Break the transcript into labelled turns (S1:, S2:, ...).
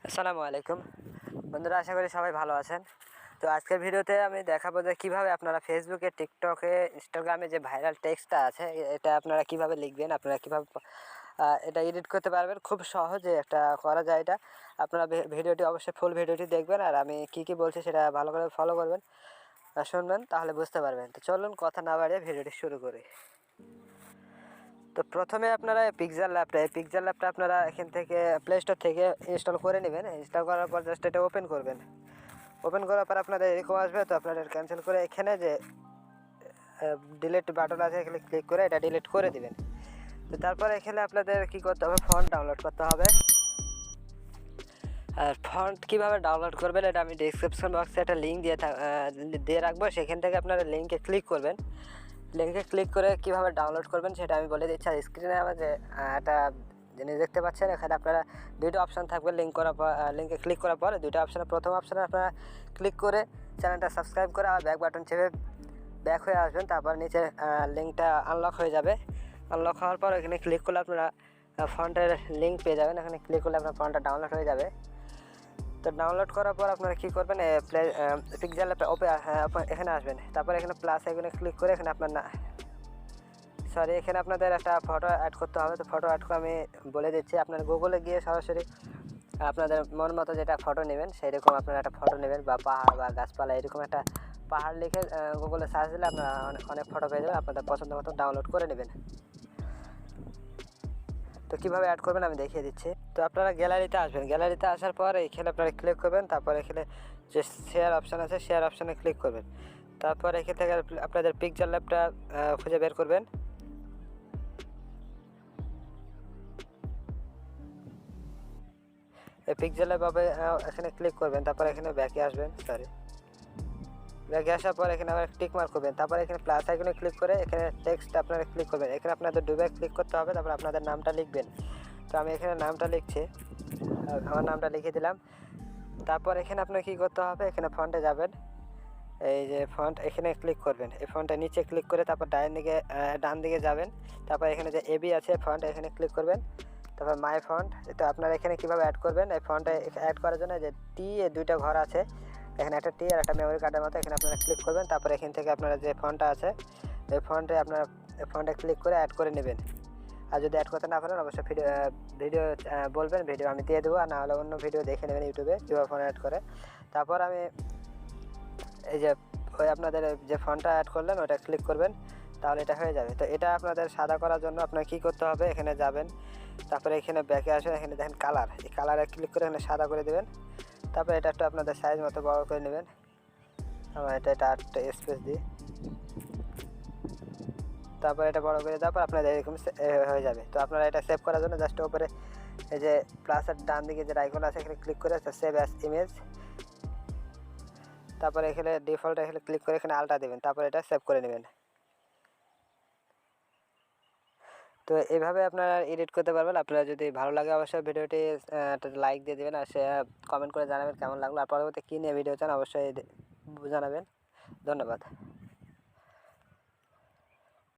S1: আসসালামু আলাইকুম বন্ধুরা, আশা করি সবাই ভালো আছেন। তো আজকের ভিডিওতে আমি দেখাবো যে কীভাবে আপনারা ফেসবুকে, টিকটকে, ইনস্টাগ্রামে যে ভাইরাল টেক্সটটা আছে এটা আপনারা কিভাবে লিখবেন, আপনারা কীভাবে এটা এডিট করতে পারবেন। খুব সহজে একটা করা যায় এটা। আপনারা ভিডিওটি অবশ্যই ফুল ভিডিওটি দেখবেন, আর আমি কি বলছি সেটা ভালো করে ফলো করবেন, শুনবেন, তাহলে বুঝতে পারবেন। তো চলুন কথা না বাড়িয়ে ভিডিওটি শুরু করি। তো প্রথমে আপনারা পিক্সেল ল্যাবটা আপনারা এখান থেকে প্লে স্টোর থেকে ইনস্টল করে নেবেন। ইনস্টল করার পর জাস্ট এটা ওপেন করবেন। ওপেন করার পর আপনাদের এরকম আসবে। তো আপনাদের ক্যান্সেল করে এখানে যে ডিলিট বাটন আছে এখানে ক্লিক করে এটা ডিলিট করে দিবেন। তো তারপর এখানে আপনাদের কী করতে হবে, ফন্ট ডাউনলোড করতে হবে। আর ফন্ট কীভাবে ডাউনলোড করবেন এটা আমি ডিসক্রিপশন বক্সে একটা লিঙ্ক দিয়ে রাখবো। সেখান থেকে আপনারা লিঙ্কে ক্লিক করবেন। লিঙ্কে ক্লিক করে কীভাবে ডাউনলোড করবেন সেটা আমি বলে দিচ্ছি। আর স্ক্রিনে আমার যে একটা জিনিস দেখতে পাচ্ছেন, এখানে আপনারা দুটো অপশান থাকবে। লিঙ্কে ক্লিক করার পরে দুটো অপশানে প্রথম অপশানে আপনারা ক্লিক করে চ্যানেলটা সাবস্ক্রাইব করে আর ব্যাক বাটন চেপে ব্যাক হয়ে আসবেন। তারপর নিচে লিঙ্কটা আনলক হয়ে যাবে। আনলক হওয়ার পর এখানে ক্লিক করলে আপনারা ফন্টের লিঙ্ক পেয়ে যাবেন। এখানে ক্লিক করলে আপনার ফন্টটা ডাউনলোড হয়ে যাবে। তো ডাউনলোড করার পর আপনারা কী করবেন, পিক্সেল এখানে আসবেন। তারপর এখানে প্লাস এখানে ক্লিক করে এখানে এখানে আপনাদের একটা ফটো অ্যাড করতে হবে। তো ফটো অ্যাড করে আমি বলে দিচ্ছি। আপনার গুগলে গিয়ে সরাসরি আপনাদের মন মতো যেটা ফটো নেবেন সেইরকম আপনারা একটা ফটো নেবেন, বা পাহাড় বা গাছপালা এরকম একটা পাহাড় লিখে গুগলে সার্চ দিলে আপনারা অনেক ফটো পেয়ে যাবেন। আপনাদের পছন্দ মতো ডাউনলোড করে নেবেন। তো কীভাবে অ্যাড করবেন আমি দেখিয়ে দিচ্ছি। তো আপনারা গ্যালারিতে আসবেন। গ্যালারিতে আসার পর এখানে আপনারা ক্লিক করবেন। তারপর এখানে যে শেয়ার অপশান আছে শেয়ার অপশানে ক্লিক করবেন। তারপর এখান থেকে আপনাদের পিকচার ল্যাবটা খুঁজে বের করবেন। এই পিক্সেল ল্যাব এখানে ক্লিক করবেন। তারপর এখানে ব্যাকে আসবেন। ব্যাকে আসার পর এখানে আবার টিক মার্ক করবেন। তারপর এখানে প্লাস আইকনে ক্লিক করে এখানে টেক্সট আপনারা ক্লিক করবেন। এখানে আপনাদের দুবার ক্লিক করতে হবে। তারপর আপনাদের নামটা লিখবেন। তো আমি এখানে নামটা লিখছি, আমার নামটা লিখে দিলাম। তারপর এখানে আপনার কী করতে হবে, এখানে ফন্টে যাবেন। এই যে ফন্ট এখানে ক্লিক করবেন। এই ফন্টটা নিচে ক্লিক করে তারপর ডান দিকে যাবেন। তারপর এখানে যে এবি আছে ফন্ট এখানে ক্লিক করবেন। তারপর মাই ফন্ট। তো আপনারা এখানে কীভাবে অ্যাড করবেন, এই ফন্টে অ্যাড করার জন্য যে টি এ দুইটা ঘর আছে, এখানে একটা টি আর একটা মেমোরি কার্ডের মতো এখানে আপনারা ক্লিক করবেন। তারপর এখান থেকে আপনারা যে ফন্টটা আছে এই ফন্টে ক্লিক করে অ্যাড করে নেবেন। আর যদি অ্যাড করতে না পারেন অবশ্যই ভিডিও বলবেন, ভিডিও আমি দিয়ে দেবো। আর না হলে অন্য ভিডিও দেখে নেবেন ইউটিউবে কীভাবে ফন্ট অ্যাড করে। তারপর আমি এই যে আপনাদের যে ফন্টটা অ্যাড করলেন ওটা ক্লিক করবেন, তাহলে এটা হয়ে যাবে। তো এটা আপনাদের সাদা করার জন্য আপনার কী করতে হবে, এখানে যাবেন। তারপরে এখানে ব্যাকে আসবেন। এখানে দেখেন কালার, এই কালারে ক্লিক করে এখানে সাদা করে দেবেন। তারপরে এটা একটু আপনাদের সাইজ মতো বড় করে নেবেন। আমার এটা আটটা স্পেস দিই। তারপর এটা বড় করে দেওয়ার পর আপনাদের এরকম হয়ে যাবে। তো আপনারা এটা সেভ করার জন্য জাস্ট উপরে এই যে প্লাসের ডান দিকে যে আইকন আছে এখানে ক্লিক করে সেভ অ্যাজ ইমেজ। তারপরে এখানে ডিফল্ট এখানে ক্লিক করে এখানে আলটা দেবেন। তারপরে এটা সেভ করে নেবেন। তো এইভাবে আপনারা এডিট করতে পারবেন। আপনারা যদি ভালো লাগে অবশ্যই ভিডিওটি একটা লাইক দিয়ে দেবেন, আর কমেন্ট করে জানাবেন কেমন লাগলো। আর পরবর্তী কী নিয়ে ভিডিও চান অবশ্যই জানাবেন। ধন্যবাদ।